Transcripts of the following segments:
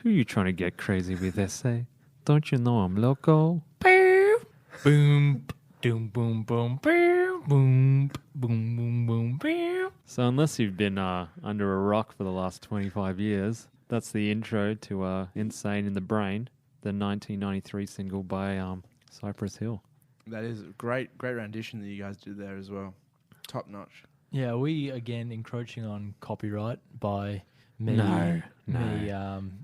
Who are you trying to get crazy with, essay? Don't you know I'm loco? Boom, boom, boom, boom, boom, boom, boom, boom, boom. So unless you've been under a rock for the last 25 years, that's the intro to Insane in the Brain, the 1993 single by Cypress Hill. That is a great rendition that you guys did there as well. Top notch. Yeah, are we again encroaching on copyright by me? No,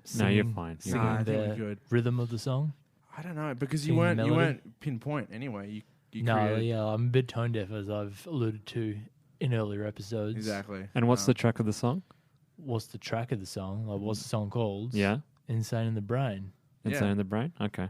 singing, you're fine. Singing I think the we're good. rhythm of the song. I don't know because Singing you the melody? weren't pinpoint anyway. You No, created- yeah, I'm a bit tone deaf as I've alluded to in earlier episodes. Exactly. And what's the track of the song? What's the track of the song? Like, what's the song called? Yeah, Insane in the Brain. Insane Yeah. in the Brain? Okay.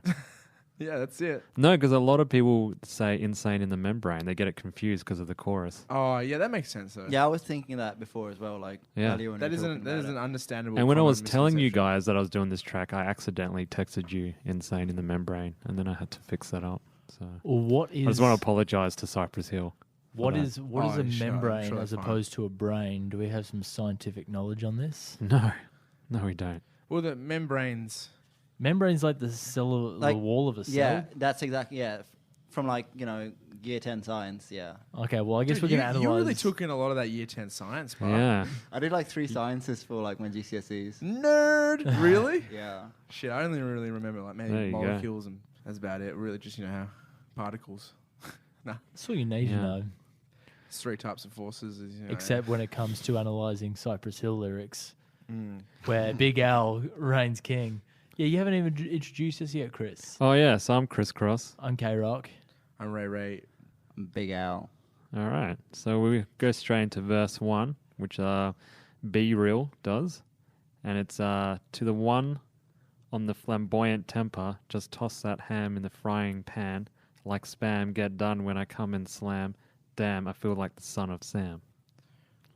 Yeah, that's it. No, because a lot of people say Insane in the Membrane. They get it confused because of the chorus. Oh, yeah, that makes sense though. Yeah, I was thinking that before as well. Like Yeah. earlier when That we were isn't talking that about is an it. understandable. And when I common was telling you misconception. guys that I was doing this track, I accidentally texted you Insane in the Membrane, and then I had to fix that up. So Well, what is I just want to apologize to Cypress Hill. what that. is Oh, a sure, I'm membrane sure as that's fine. opposed to a brain? Do we have some scientific knowledge on this? No, we don't. Well, the membranes. Membrane's like the cell, Like, the wall of a cell. Yeah, that's exactly From like year 10 science. Yeah, Okay, well, I guess Dude, we can analyze. you really took in a lot of that year 10 science, bro. Yeah. I did like 3 sciences for like my GCSEs. Nerd. Really? Yeah, Shit, I only really remember like There maybe you go. molecules and that's about it. Really, just how particles. That's all you need to Yeah. know. It's 3 types of forces. Except when it comes to analysing Cypress Hill lyrics, Mm. where Big Al reigns king. Yeah, you haven't even introduced us yet, Chris. Oh, yeah, so I'm Crisscross. I'm K-Rock. I'm Ray. Big Al. All right, so we go straight into verse 1, which Be Real does. And it's to the one on the flamboyant temper, just toss that ham in the frying pan. Like spam, get done when I come and slam. Damn, I feel like the son of Sam.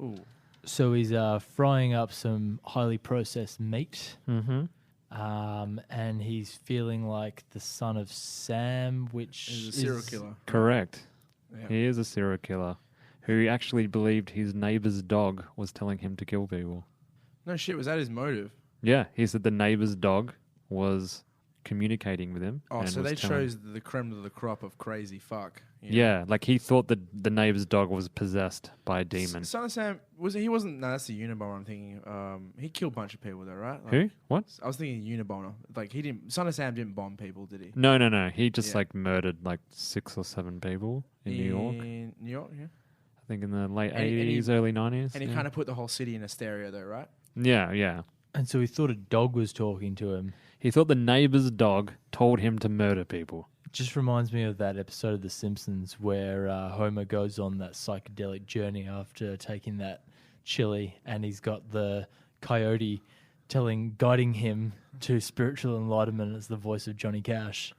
Ooh. So he's frying up some highly processed meat, Mm-hmm. and he's feeling like the son of Sam, which He's a serial killer. Correct. Yeah. He is a serial killer who actually believed his neighbor's dog was telling him to kill people. No shit, was that his motive? Yeah, he said the neighbor's dog was communicating with him. Oh, and so was they telling- chose the creme of the crop of crazy fuck. you know? Yeah, like he thought that the neighbor's dog was possessed by a demon. Son of Sam he wasn't. No, that's the Unabomber. I'm thinking. He killed a bunch of people though, right? Like, Who? What? I was thinking Unabomber. Like he didn't. Son of Sam didn't bomb people, did he? No. He just Yeah. like murdered like 6 or 7 people in New York. In New York, yeah. I think in the late And he- 80s, early 90s. And he kind of put the whole city in hysteria, though, right? Yeah. and so he thought a dog was talking to him. He thought the neighbor's dog told him to murder people. It just reminds me of that episode of The Simpsons where Homer goes on that psychedelic journey after taking that chili, and he's got the coyote guiding him to spiritual enlightenment as the voice of Johnny Cash.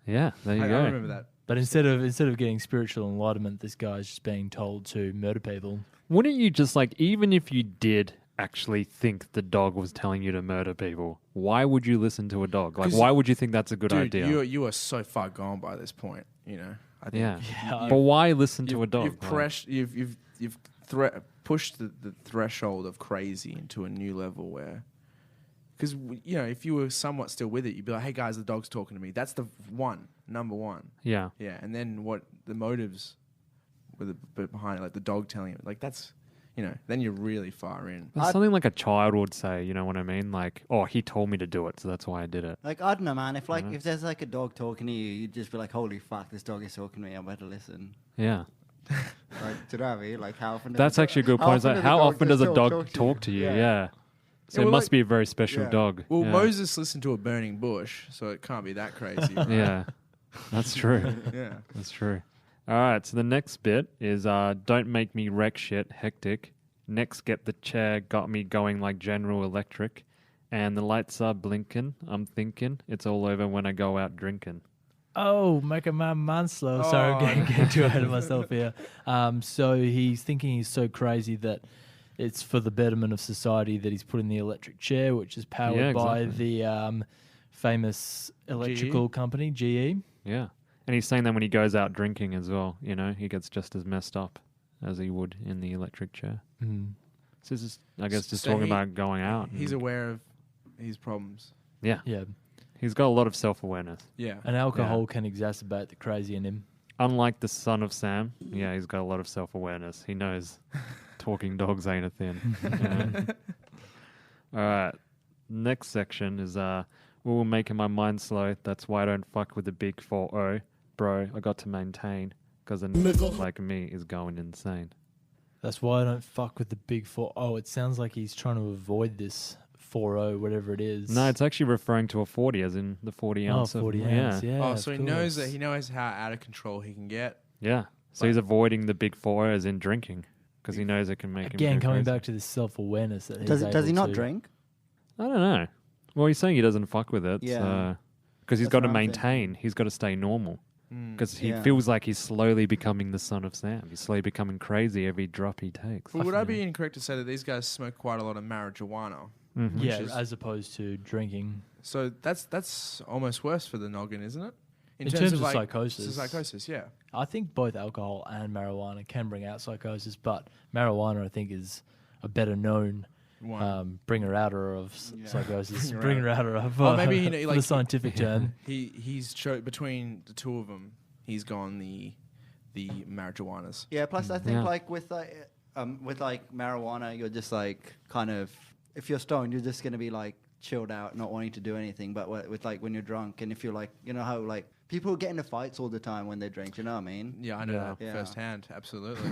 Yeah, there you I go. remember that. But instead of getting spiritual enlightenment, this guy's just being told to murder people. Wouldn't you just like, even if you did actually think the dog was telling you to murder people, why would you listen to a dog? Like, 'Cause- why would you think that's a good Dude, idea? you are so far gone by this point, you know. I think Yeah. But why listen to a dog? You've pushed the threshold of crazy into a new level where, because if you were somewhat still with it, you'd be like, "Hey guys, the dog's talking to me." That's the number one. Yeah. Yeah, and then what the motives were behind it, like the dog telling him, like that's, then you're really far in. It's something like a child would say, you know what I mean? Like, oh, he told me to do it, so that's why I did it. like I don't know, man. If there's like a dog talking to you, you'd just be like, "Holy fuck, this dog is talking to me. I better listen." Yeah. Like, do you know what I mean? Like, how often? That's actually a good point. It's like, how often does a dog talk to you? Yeah. So Yeah, well, it must like- be a very special Yeah. dog. Well, yeah. Moses listened to a burning bush, so it can't be that crazy. Right? Yeah. That's true. Yeah. That's true. All right, so the next bit is don't make me wreck shit, hectic. Next, get the chair, got me going like General Electric. And the lights are blinking. I'm thinking it's all over when I go out drinking. Oh, make a man slow. Sorry, I'm getting too ahead of myself here. So he's thinking he's so crazy that it's for the betterment of society that he's put in the electric chair, which is powered by the famous electrical company, GE. Yeah. And he's saying that when he goes out drinking as well, he gets just as messed up as he would in the electric chair. Mm. So this is, I guess, just So talking he- about going out. He's aware of his problems. Yeah. Yeah. He's got a lot of self-awareness. Yeah. And alcohol can exacerbate the crazy in him. Unlike the son of Sam, yeah, he's got a lot of self-awareness. He knows talking dogs ain't a thing. All right. Next section is we were making my mind slow. That's why I don't fuck with the big 4-0. Bro, I got to maintain because a nigga like me is going insane. That's why I don't fuck with the big 4. Oh, it sounds like he's trying to avoid this 4-0, whatever it is. No, it's actually referring to a 40, as in the 40 ounce. 40 of, ounce, yeah. yeah. Oh, of so he course. knows that he knows how out of control he can get. Yeah. So he's avoiding the big 4 as in drinking because he knows it can make him Again, go coming crazy. back to this self-awareness that he's Does he able not to- drink? I don't know. Well, he's saying he doesn't fuck with it. Yeah. Because he's That's got to what I'm maintain. He's got to stay normal. Because he Yeah. feels like he's slowly becoming the son of Sam. He's slowly becoming crazy every drop he takes. But would I be incorrect to say that these guys smoke quite a lot of marijuana? Mhm. Yeah, is- as opposed to drinking. So that's almost worse for the noggin, isn't it? In terms of like, psychosis. Psychosis, yeah. I think both alcohol and marijuana can bring out psychosis, but marijuana, I think, is a better known One. bringer-outer of Yeah. psychosis. Bringer-outer. Bringer-outer of Oh, maybe he, for like- the scientific term. He's between the two of them, he's gone the marijuanas. Yeah. Plus, I think Yeah. like with marijuana, you're just like kind of if you're stoned, you're just gonna be like chilled out, not wanting to do anything. But with like when you're drunk, and if you're like, you know how like people get into fights all the time when they drink. You know what I mean? Yeah, I know Yeah. that Yeah. firsthand. Absolutely.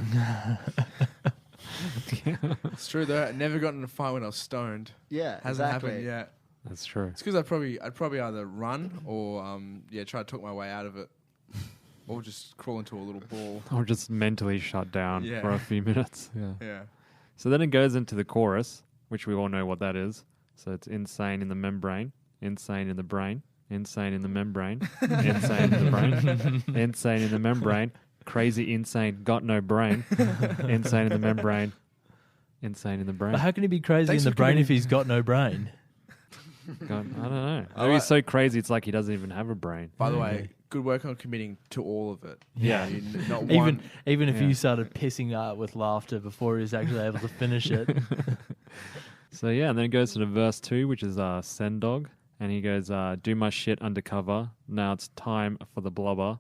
It's true though. I never got in a fight when I was stoned. Yeah. Hasn't exactly. happened yet. That's true. It's because I'd probably either run or try to talk my way out of it, or just crawl into a little ball. Or just mentally shut down Yeah. for a few minutes. Yeah. Yeah. So then it goes into the chorus, which we all know what that is. So it's insane in the membrane, insane in the brain, insane in the membrane, insane in the brain, insane in the membrane, crazy insane, got no brain, insane in the membrane, insane in the brain. But how can he be crazy Thanks in the for brain giving if he's got no brain? God, I don't know. I Maybe he's like- so crazy it's like he doesn't even have a brain. By the way, good work on committing to all of it. Yeah. Not Even one. even if Yeah. you started pissing out with laughter before he was actually able to finish it. So yeah, and then it goes to the verse 2, which is Send Dog. And he goes, do my shit undercover. Now it's time for the blabber,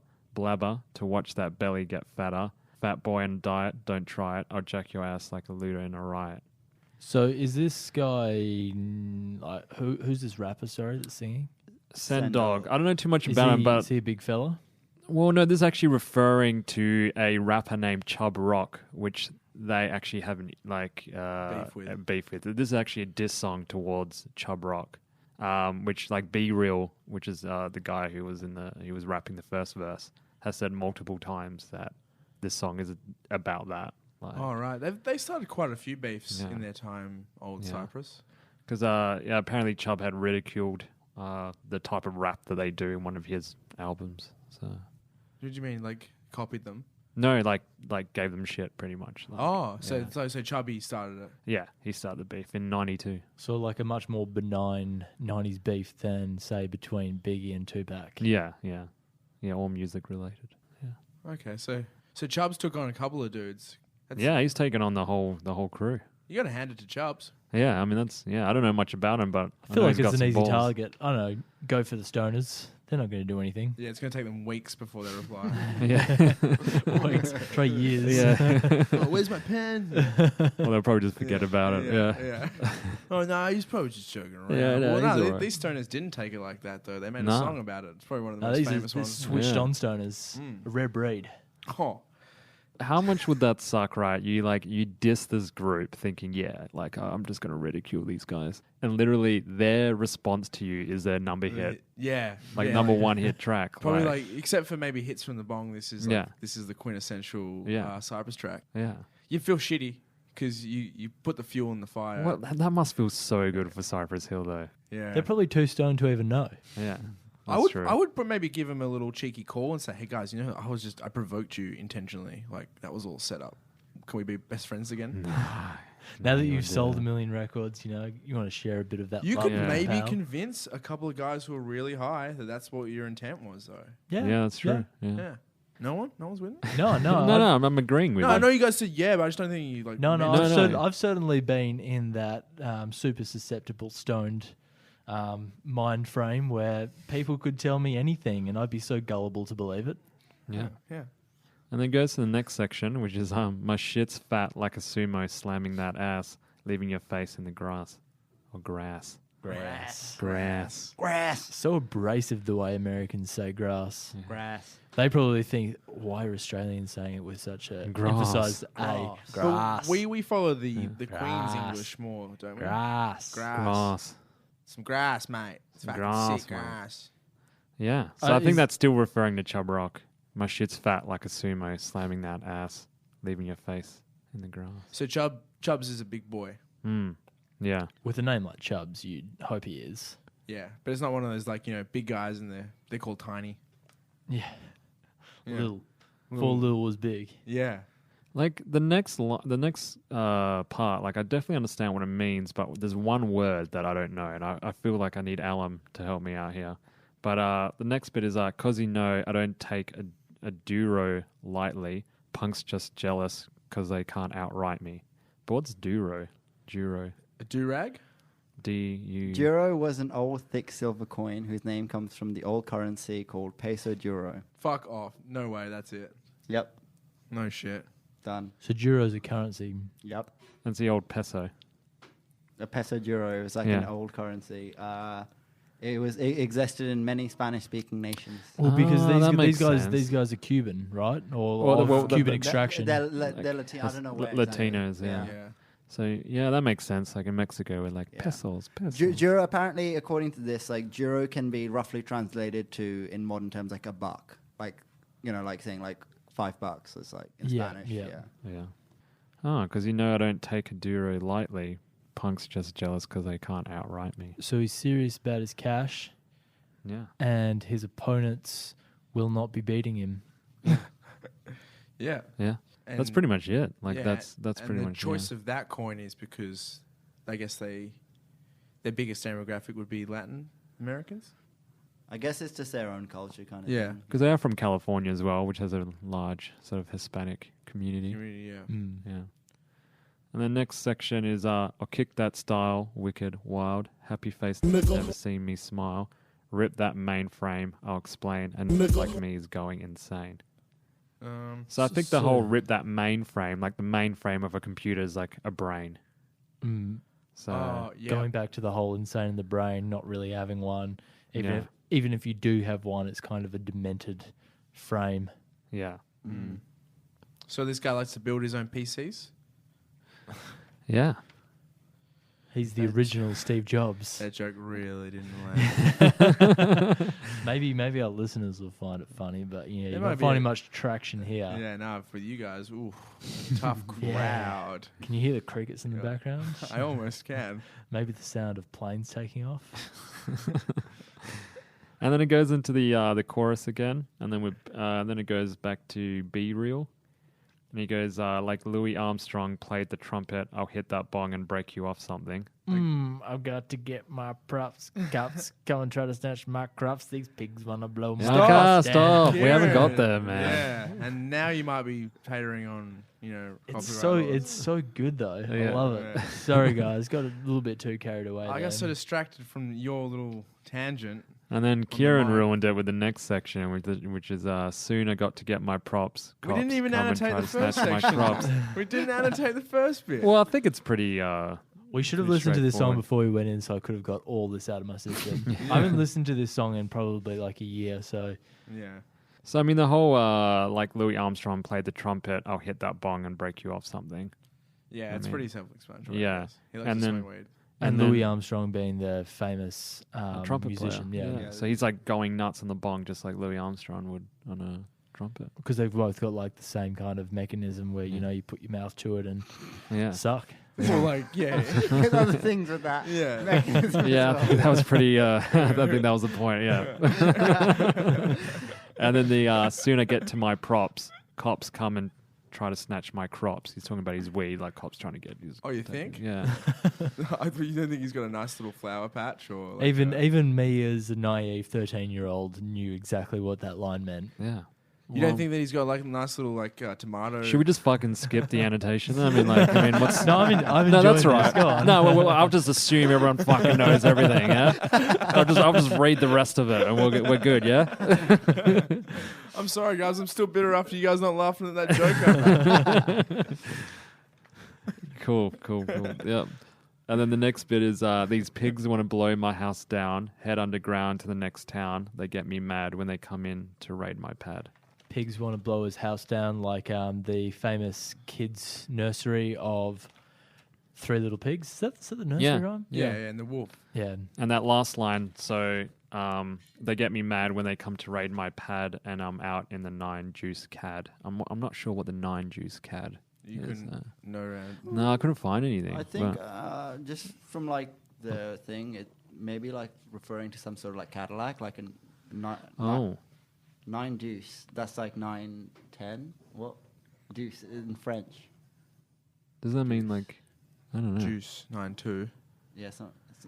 to watch that belly get fatter. Fat boy on a diet, don't try it. I'll jack your ass like a looter in a riot. So is this guy like who's this rapper? Sorry, that's singing. Send Send Dog. Dog. I don't know too much Is about him, he, but is he a big fella? well, no, this is actually referring to a rapper named Chub Rock, which they actually have beef with. This is actually a diss song towards Chub Rock, which like Be Real, which is the guy who was rapping the first verse, has said multiple times that this song is about that. Like, All right. They started quite a few beefs Yeah. in their time, Old Yeah. Cypress. because apparently Chubb had ridiculed the type of rap that they do in one of his albums. So What do you mean, like copied them? no, like gave them shit pretty much. Like, Oh, so yeah. so Chubby started it. Yeah, he started the beef in '92. So like a much more benign 90s beef than, say, between Biggie and Tupac. Yeah, all music related. Okay, so Chubbs took on a couple of dudes. Yeah, he's taken on the whole crew. You got to hand it to Chubbs. Yeah, I mean I don't know much about him, but I feel know like he's got it's an some easy balls. target. I don't know. Go for the stoners. They're not going to do anything. Yeah, it's going to take them weeks before they reply. Yeah, Weeks, try years. yeah. Oh, where's my pen? Well, they'll probably just forget about it. Yeah. Oh no, he's probably just joking around. Yeah, no, well, he's no, alright. these stoners didn't take it like that though. They made a No. song about it. It's probably one of the No, most these are famous ones. switched Yeah. on stoners. A rare breed. Oh, How much would that suck, right? You diss this group thinking, yeah, like I'm just gonna ridicule these guys, and literally their response to you is their number hit, yeah, like yeah. number one hit track. Probably like, except for maybe hits from the bong. This is Yeah. this is the quintessential Yeah. Cypress track. yeah. You feel shitty because you put the fuel in the fire. Well, that must feel so good for Cypress Hill, though. Yeah, They're probably too stoned to even know. Yeah, I that's would true. I would maybe give him a little cheeky call and say, hey guys, you know, I provoked you intentionally. Like that was all set up. Can we be best friends again? Now that you you've would do sold that. a million records, you know, you want to share a bit of that. You love could and maybe power. convince a couple of guys who are really high that that's what your intent was, though. Yeah, that's true. Yeah. Yeah. No one's with me. No, no, No, I'm agreeing with No, you. I know you guys said yeah, but I just don't think you like. No, meant no, it. I've certainly been in that super susceptible, stoned mind frame where people could tell me anything and I'd be so gullible to believe it. Yeah. Yeah. And then goes to the next section, which is my shit's fat like a sumo slamming that ass, leaving your face in the grass. Or grass. Grass. So abrasive the way Americans say grass. Yeah. Grass. They probably think, why are Australians saying it with such a Grass. emphasized A? Grass. Grass. But we follow the Queen's Grass. English more, don't we? Grass. Grass. Some grass, mate. It's Some fucking grass, sick mate. grass. Yeah. So I think is- that's still referring to Chub Rock. My shit's fat like a sumo, slamming that ass, leaving your face in the grass. So Chubbs is a big boy. Yeah. With a name like Chubbs, you'd hope he is. Yeah, but it's not one of those big guys and they're called tiny. Yeah. Yeah. Little. Before Little was big. Yeah. Like the next part, like I definitely understand what it means, but there's one word that I don't know, and I feel like I need Alan to help me out here. But the next bit is, 'cause you know I don't take a duro lightly. Punk's just jealous 'cause they can't outright me. But what's duro? Duro. A do-rag? D-U... Duro was an old thick silver coin whose name comes from the old currency called peso duro. Fuck off. No way, that's it. Yep. No shit. Done. So Juro's a currency. Yep. That's the old peso. A peso duro was like Yeah. an old currency. It existed in many Spanish-speaking nations. Well, because Oh, that makes these sense. guys are Cuban, right? Or Well, of well, Cuban the- extraction. They're Latino. I don't know where. Latinos, yeah. Yeah. So, yeah, that makes sense. Like in Mexico, we're like, Yeah. pesos. Duro, apparently, according to this, like duro can be roughly translated to, in modern terms, like a buck. Like, like saying like $5. It's like in Yeah, Spanish. yeah. Yeah. Yeah. Oh, because you know I don't take a duro lightly. Punk's just jealous because they can't outright me. So he's serious about his cash, Yeah. and his opponents will not be beating him. Yeah. Yeah. And That's pretty much it. Like yeah, that's and pretty the much choice of that coin is because I guess their biggest demographic would be Latin Americans. I guess it's just their own culture kind of Yeah. thing. because they are from California as well, which has a large sort of Hispanic community. Yeah. Mm. Yeah. And the next section is I'll kick that style, wicked, wild, happy face that's never seen me smile, rip that mainframe, I'll explain, and like me is going insane. So I think the whole rip that mainframe, like the mainframe of a computer is like a brain. Mm. So yeah. Going back to the whole insane in the brain, not really having one. Yeah. Even if you do have one, it's kind of a demented frame. yeah. So this guy likes to build his own PCs. Yeah. He's the original Steve Jobs. That joke really didn't land. Maybe our listeners will find it funny, but There you're might not be finding a- much traction here. Yeah, no, for you guys, ooh, tough Yeah. crowd. Can you hear the crickets in the Yeah. background? I almost can. Maybe the sound of planes taking off. And then it goes into the chorus again, and then it goes back to Be Real. And he goes, like Louis Armstrong played the trumpet, I'll hit that bong and break you off something. I've got to get my props. Cops come and try to snatch my crops. These pigs want to blow my Stop. crops down. Stop. We haven't got Kieran. there, man. Yeah, and now you might be catering on, It's copyright laws. it's so good though. I Yeah. love it. Yeah. Sorry guys, got a little bit too carried away. I there. got so distracted from your little tangent. And then Kieran line. ruined it with the next section, which is soon I got to get my props. We didn't Cops even come and annotate try the to first snatch my section. crops. We didn't annotate the first bit. Well, I think it's pretty. We should have Pretty listened to this song straightforward. before we went in, so I could have got all this out of my system. I haven't listened to this song in probably like a year, so Yeah. So I mean, the whole like Louis Armstrong played the trumpet, I'll hit that bong and break you off something. Yeah, I it's mean, pretty self-explanatory. yeah. I guess. He likes And to then- smoke weed. and then- Louis Armstrong being the famous Trumpet musician, player. yeah, Yeah. So he's like going nuts on the bong, just like Louis Armstrong would on a trumpet. because they've both got like the same kind of mechanism where Yeah. you put your mouth to it and Yeah. suck. Well, like, yeah. There's other things with that. Yeah. mechanism Yeah, as I well. think that was pretty. I think that was the point. Yeah. And then the soon I get to my props, cops come and try to snatch my crops. He's talking about his weed, like cops trying to get his. Oh, you think? Yeah. I thought you don't think he's got a nice little flower patch or like Even me as a naive 13-year-old knew exactly what that line meant. Yeah. You don't think that he's got like a nice little like tomato? Should we just fucking skip the annotation? I mean, what's... No, I'm No, enjoying that's this. right. Go on. No, I'll just assume everyone fucking knows everything, yeah? I'll just read the rest of it and we're good, yeah? I'm sorry, guys. I'm still bitter after you guys not laughing at that joke. Cool. Yep. And then the next bit is these pigs want to blow my house down, head underground to the next town. They get me mad when they come in to raid my pad. Pigs want to blow his house down, like the famous kids' nursery of Three Little Pigs. Is that the nursery Yeah. rhyme? yeah, and the wolf. Yeah. And that last line, so they get me mad when they come to raid my pad and I'm out in the 9 juice cad. I'm not sure what the 9 juice cad You is. couldn't know around. No, I couldn't find anything. I think but- just from like the thing, it may be like referring to some sort of like Cadillac, like a 9 deuce. That's like 9, 10. What? Deuce in French. Does that mean like, I don't know. Juice 9-2. Yeah,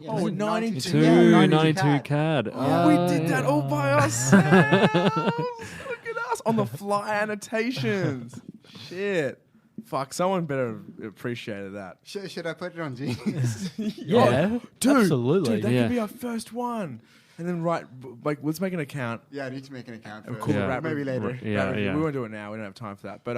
Oh, 92. 92 cad. Oh, we did that all by ourselves. Look at us on the fly annotations. Shit. Fuck, someone better appreciated that. Should I put it on Genius? Yeah, Dude, absolutely. Dude, that Yeah. could be our first one. And then let's make an account. Yeah, I need to make an account Of first. course, Yeah. rap Maybe review. later. Yeah, We yeah. won't do it now. We don't have time for that. But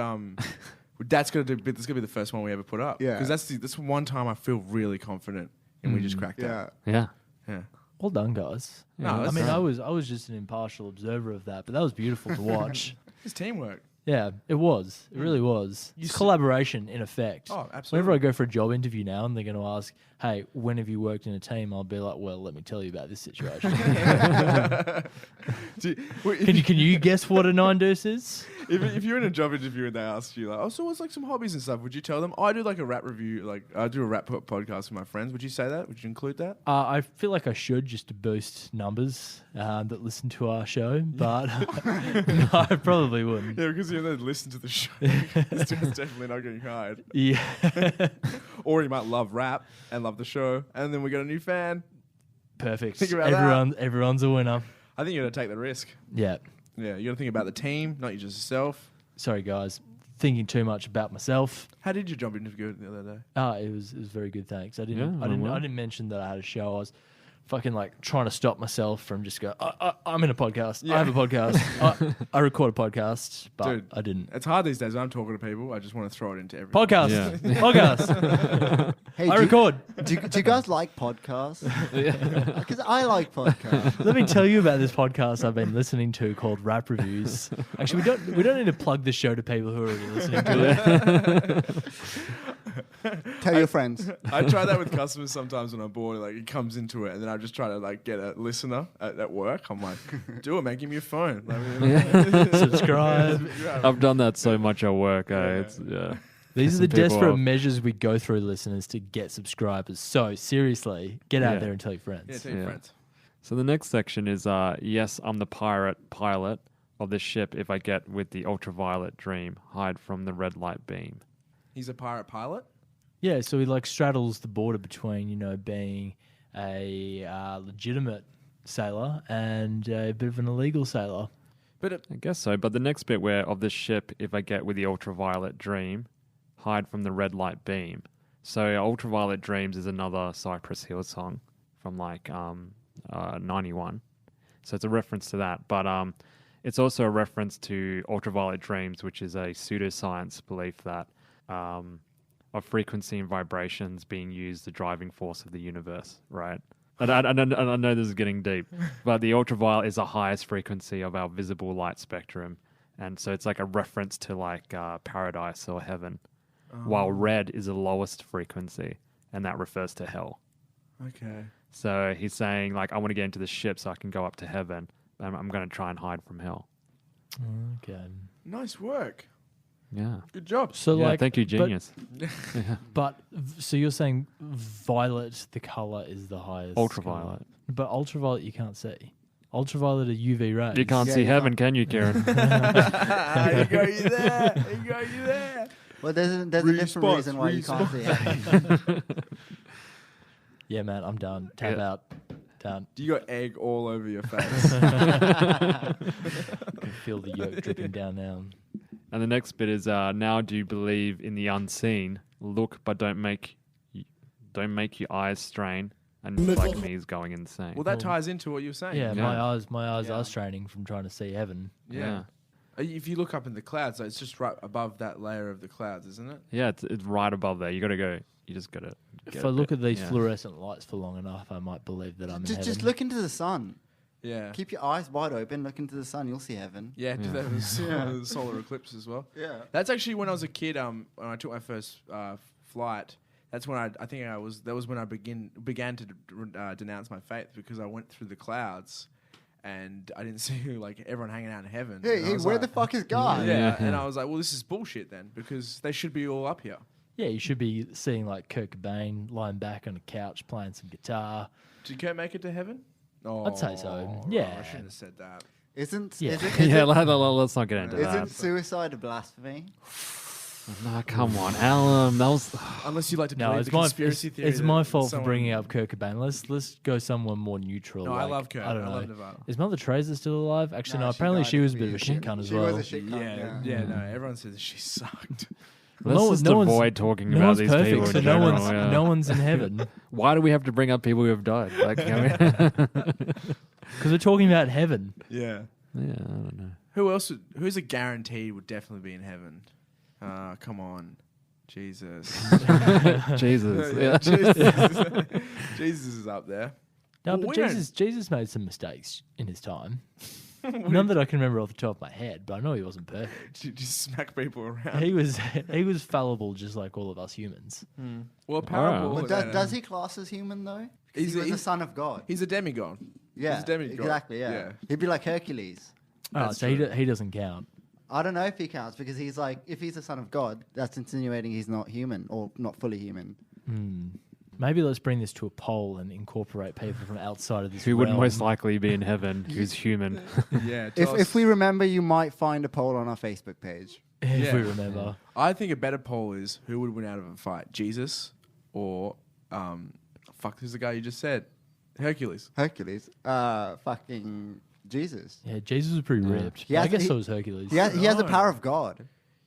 that's gonna be the first one we ever put up. Yeah. Because that's one time I feel really confident and we just cracked Yeah. out. Yeah. Yeah. Well done, guys. No, I that's mean, right. I was just an impartial observer of that, but that was beautiful to watch. It's teamwork. Yeah, it was. It really was. You It's s- collaboration in effect. Oh, absolutely. Whenever I go for a job interview now and they're going to ask, hey, when have you worked in a team? I'll be like, well, let me tell you about this situation. Can you guess what a 9 deuce is? If you're in a job interview and they ask you like, oh, so what's like some hobbies and stuff? Would you tell them? Oh, I do like a rap review. Like I do a rap podcast with my friends. Would you say that? Would you include that? I feel like I should just to boost numbers that listen to our show, but no, I probably wouldn't. Yeah, because you know they listen to the show. It's definitely not getting hired. Yeah. Or you might love rap and love the show, and then we got a new fan. Perfect. Think about that. Everyone's a winner. I think you got to take the risk. Yeah. Yeah, you got to think about the team, not just yourself. Sorry, guys. Thinking too much about myself. How did your job interview go the other day? It was very good, thanks. I Yeah, didn't well. I didn't mention that I had a show. I was fucking like trying to stop myself from just go. I'm in a podcast. Yeah. I have a podcast. I record a podcast, but Dude. I didn't. It's hard these days when I'm talking to people. I just want to throw it into every Podcast. Yeah. Podcast. Hey, I record. Do you guys like podcasts? Because I like podcasts. Let me tell you about this podcast I've been listening to called Rap Reviews. Actually, we don't need to plug the show to people who are already listening to it. Tell your friends. I try that with customers sometimes when I'm bored. Like it comes into it, and then I just try to like get a listener at work. I'm like, do it, man. Give me your phone. Like, Subscribe. I've done that so much at work. It's These are the Pissing people desperate off. measures we go through, listeners, to get subscribers. So seriously, get out Yeah. there and tell your friends. Yeah, tell your Yeah. friends. So the next section is, yes, I'm the pilot of this ship if I get with the ultraviolet dream, hide from the red light beam. He's a pirate pilot. Yeah, so he like straddles the border between, being a legitimate sailor and a bit of an illegal sailor. But I guess so. But the next bit where of this ship if I get with the ultraviolet dream, hide from the red light beam. So Ultraviolet Dreams is another Cypress Hill song from like 91. So it's a reference to that. But it's also a reference to ultraviolet dreams, which is a pseudoscience belief that of frequency and vibrations being used the driving force of the universe, right? And I know this is getting deep, but the ultraviolet is the highest frequency of our visible light spectrum. And so it's like a reference to like paradise or heaven, while red is the lowest frequency, and that refers to hell. Okay. So he's saying, like, I want to get into the ship so I can go up to heaven, and I'm going to try and hide from hell. Okay. Nice work. Yeah. Good job. So Yeah, like, thank you, genius. So you're saying violet, the color is the highest. Ultraviolet. Color. But ultraviolet you can't see. Ultraviolet are UV rays. You can't Yeah, see you heaven, can you, Kieran? You go, you there. You go, you there. Well, there's a different reason why you can't see it. Yeah, man, I'm done. Tap Yeah. out. Done. You got egg all over your face. I can feel the yolk dripping down now. And the next bit is now do you believe in the unseen? Look, but don't make your eyes strain. And like me is going insane. Well, that ties into what you're saying. Yeah, Yeah. my eyes Yeah. are straining from trying to see heaven. Yeah. If you look up in the clouds, it's just right above that layer of the clouds, isn't it? Yeah, it's right above there. You got to go. You just got to. If I look at these fluorescent lights for long enough, I might believe that I'm in heaven. Just look into the sun. Yeah. Keep your eyes wide open. Look into the sun. You'll see heaven. Yeah, do that with solar eclipse as well. Yeah. That's actually when I was a kid. When I took my first flight, that's when that was when I began to denounce my faith, because I went through the clouds, and I didn't see like everyone hanging out in heaven. Hey, And I hey, was where like, the fuck is God? Yeah, and I was like, well, this is bullshit then, because they should be all up here. Yeah, you should be seeing like Kurt Cobain lying back on a couch playing some guitar. Did Kurt make it to heaven? Oh, I'd say so. right, Yeah. I shouldn't have said that. Isn't Yeah. Yeah, let's not get into isn't that. suicide a blasphemy? No, come on, Alan. That was. Unless you like to No, believe it's the my conspiracy theory. it's that my fault for someone- bringing up Kurt Cobain. Let's go somewhere more neutral. No, I like, love Kurt. I don't know. love Nevada. Is Mother Teresa still alive? Actually, No, no. she Apparently, died she was a a bit few of a shit years cunt ago. as She well. was a shit cunt, Yeah, no, everyone says she sucked. Well, Let's no just one's- avoid talking No about one's these perfect, people. so in no general, one's yeah. no one's in heaven. Why do we have to bring up people who have died? Like, Because we're talking about heaven. Yeah. yeah, I don't know. Who's a guaranteed would definitely be in heaven? Come on. Jesus. Jesus. Yeah, Yeah. Jesus. Jesus is up there. No, Well, but we don't- Jesus made some mistakes in his time. None that I can remember off the top of my head, but I know he wasn't perfect. Did you smack people around? He was fallible, just like all of us humans. Well, a parable. But does he class as human though? 'Cause He's he was a- the son of God. He's a demigod. Yeah, He's a demigod. exactly. Yeah. He'd be like Hercules. Oh, That's so true. he doesn't count. I don't know if he counts because he's like, if he's the son of God, that's insinuating he's not human or not fully human. Maybe let's bring this to a poll and incorporate people from outside of this. Who would realm. most likely be in heaven? Who's human? Yeah. If we remember, you might find a poll on our Facebook page. if Yeah. we remember. I think a better poll is who would win out of a fight, Jesus or who's the guy you just said? Hercules. Hercules, fucking Jesus. Yeah, Jesus was pretty ripped. He I has- guess he- so was Hercules. He has the No. power of God.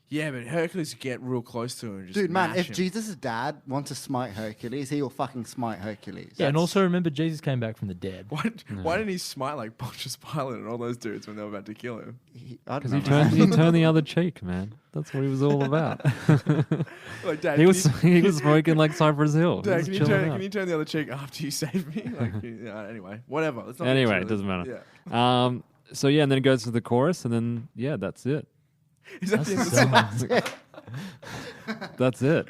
Yeah, but Hercules could get real close to him and just Dude, man, mash if him. Jesus' dad wants to smite Hercules, he will fucking smite Hercules. Yeah, and also remember Jesus came back from the dead. Why didn't he smite like Pontius Pilate and all those dudes when they were about to kill him? I don't Because know. he turned the other cheek, man. That's what he was all about. Like, Dad, he was smoking like Cypress Hill. He Dad, was can you, chilling turn, out. can you turn the other cheek after you save me? Like, anyway, whatever. Let's not get Anyway, into it doesn't matter. Yeah. So yeah, and then it goes to the chorus, and then yeah, that's it. Is that the end of the song? That's it.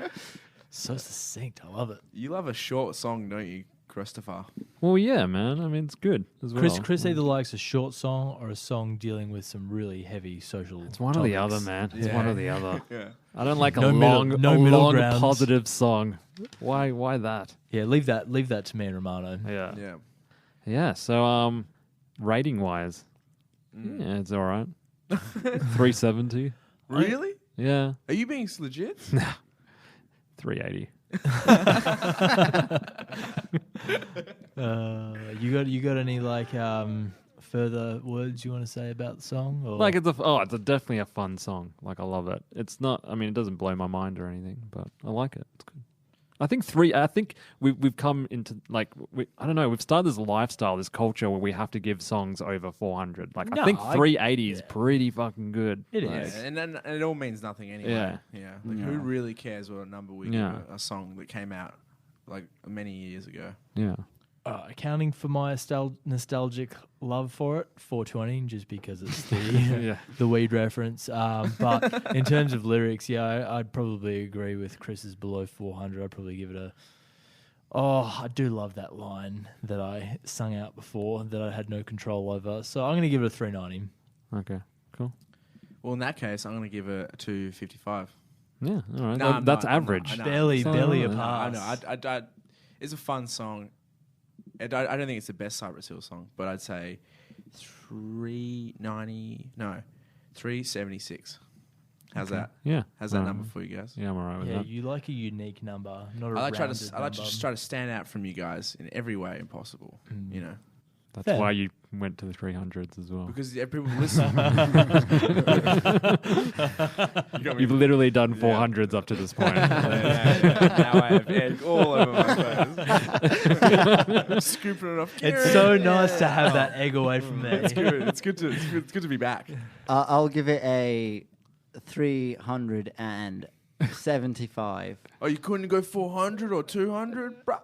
So succinct. I love it. You love a short song, don't you, Christopher? Well, yeah, man. I mean, it's good as well. Chris either likes a short song or a song dealing with some really heavy social. It's one or the topics. other, man. It's Yeah. one or the other. Yeah. I don't like a No middle- long, no a middle long ground. positive song. Why that? Yeah, leave that to me and Romano. Yeah. Yeah. Yeah. So, rating wise, yeah, it's all right. 370. Really? Yeah. Are you being legit? 380. You got any like further words you want to say about the song? Or? Like it's definitely a fun song. Like I love it. It's not. I mean, it doesn't blow my mind or anything, but I like it. It's good. I think we've come into like I don't know. We've started this lifestyle, this culture where we have to give songs over 400. Like I think 380 is pretty fucking good. It Like, is. Yeah, and then it all means nothing anyway. Yeah. Yeah. Like, who really cares what number we Yeah. give a song that came out like many years ago? Yeah. Accounting for my nostalgic love for it, 420, just because it's the Yeah. the weed reference. But in terms of lyrics, yeah, I'd probably agree with Chris's below 400. I'd probably give it a. Oh, I do love that line that I sung out before that I had no control over. So I'm going to give it a 390. Okay. Cool. Well, in that case, I'm going to give it a 255. Yeah. All right. Nah, That's no, average. I know. Barely a No, I pass. know. I it's a fun song. I don't think it's the best Cypress Hill song, but I'd say 376. How's that? Yeah. How's that number for you guys? Yeah, I'm alright with Yeah, that. you like a unique number, not a I like rounded to number. just try to stand out from you guys in every way possible. You know, That's Fair. why you went to the 300s as well. because people listen. You got me. You've literally done 400s up to this point. Now I have egg all over my face. I'm scooping it off. It's so nice to have that egg away from there. It's good. It's good to be back. I'll give it a 375. Oh, you couldn't go 400 or 200, bro.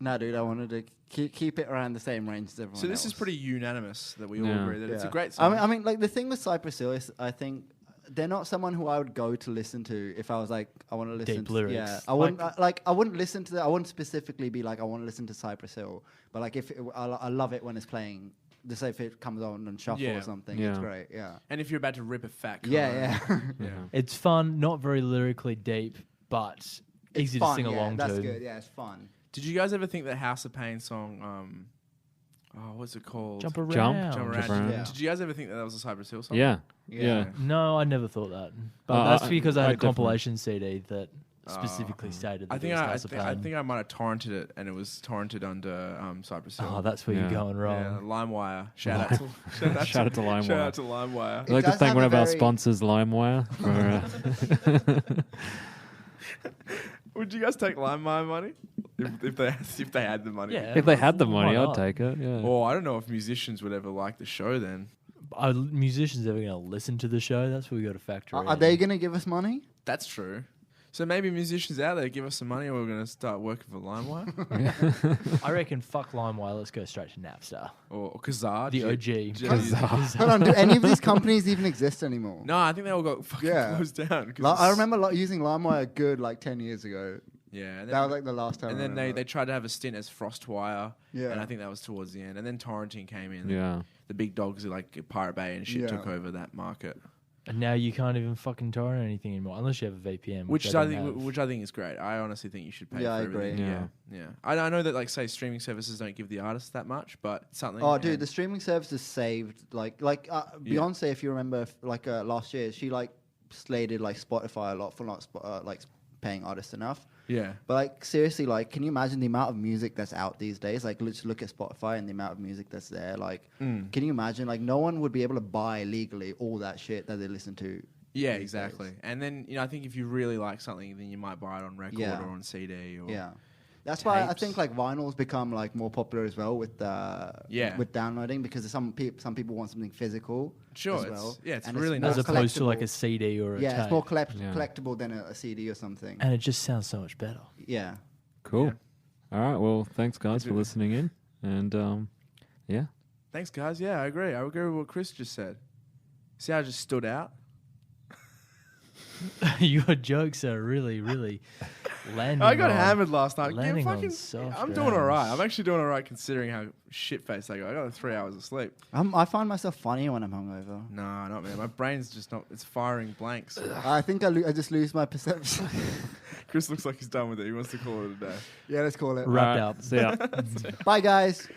No, dude, I wanted to keep it around the same range as everyone So this is else. pretty unanimous that we all Yeah. agree that it's a Yeah. great song. I mean, like the thing with Cypress Hill is, I think they're not someone who I would go to listen to if I was like, I want to listen Deep to lyrics. Yeah, I wouldn't I wouldn't listen to that. I wouldn't specifically be like, I want to listen to Cypress Hill. But like, I love it when it's playing. Just say if it comes on shuffle Yeah. or something, Yeah. it's great. Yeah. And if you're about to rip a fat Yeah, cone. yeah. It's fun, not very lyrically deep, but easy Fun, to sing yeah, along that's to. good. Yeah, it's fun. Did you guys ever think that House of Pain song, what's it called? Jump around. Jump Around. around. Yeah. Did you guys ever think that was a Cypress Hill song? Yeah. Yeah. Yeah. No, I never thought that. But that's because I I had a definitely- compilation CD that specifically stated that I think it was I House of Pain. think I might have torrented it, and it was torrented under Cypress Hill. Oh, that's where Yeah. you're going wrong. Yeah, LimeWire. Shout out to Shout out to LimeWire. Shout out to LimeWire. I'd like to does thank have one a of our very- sponsors, LimeWire. For, Would you guys take LimeWire money if they had the money? Yeah. if they had the money, Why I'd not? take it. Yeah. Or I don't know if musicians would ever like the show then. Are musicians ever going to listen to the show? That's what we got to factor in. Are they going to give us money? That's true. So maybe musicians out there give us some money, or we're going to start working for LimeWire I reckon fuck LimeWire. Let's go straight to Napster. or Kazaa. The OG. Hold on, do any of these companies even exist anymore? No, I think they all got fucking Yeah. closed down. 'cause I it's- remember using LimeWire good like 10 years ago. Yeah, and That was like the last time. and I then remember. they tried to have a stint as FrostWire. Yeah. And I think that was towards the end. And then torrenting came in. Yeah. The big dogs like Pirate Bay and shit Yeah. took over that market. And now you can't even fucking torrent anything anymore unless you have a VPN. Which I I don't think, have. which I think is great. I honestly think you should pay. Yeah, for I agree. everything. Yeah. Yeah. I know that like say streaming services don't give the artists that much, but something. Oh, dude, and- the streaming services saved Beyonce. If you remember, last year, she like slated like Spotify a lot for not like paying artists enough. yeah. But like seriously, like, can you imagine the amount of music that's out these days? Like, let's look at Spotify and the amount of music that's there. Like, can you imagine? Like, no one would be able to buy legally all that shit that they listen to. Yeah, these exactly. days. And then I think if you really like something, then you might buy it on record Yeah. or on CD. Or Yeah. That's why I tapes. think like vinyl's become like more popular as well with Yeah. with downloading, because some people want something physical Sure, as it's- well. yeah, it's and really more As opposed to like a collectible. CD or a Yeah, tape. it's more Yeah. collectible than a CD or something. And it just sounds so much better. Yeah. Cool. Yeah. All right. Well, thanks, guys, for Good. listening in. And yeah. Thanks, guys. Yeah, I agree. I agree with what Chris just said. See how I just stood out? Your jokes are really, really landing. I got on- hammered last night. Yeah, landing on fucking, soft I'm doing all right. grounds. I'm actually doing all right considering how shit-faced I got. I got 3 hours of sleep. I find myself funny when I'm hungover. Nah, not man. My brain's just not. It's firing blanks. I think I just lose my perception. Chris looks like he's done with it. He wants to call it a day. Yeah, let's call it. Wrapped All up. right, See ya. Bye, guys.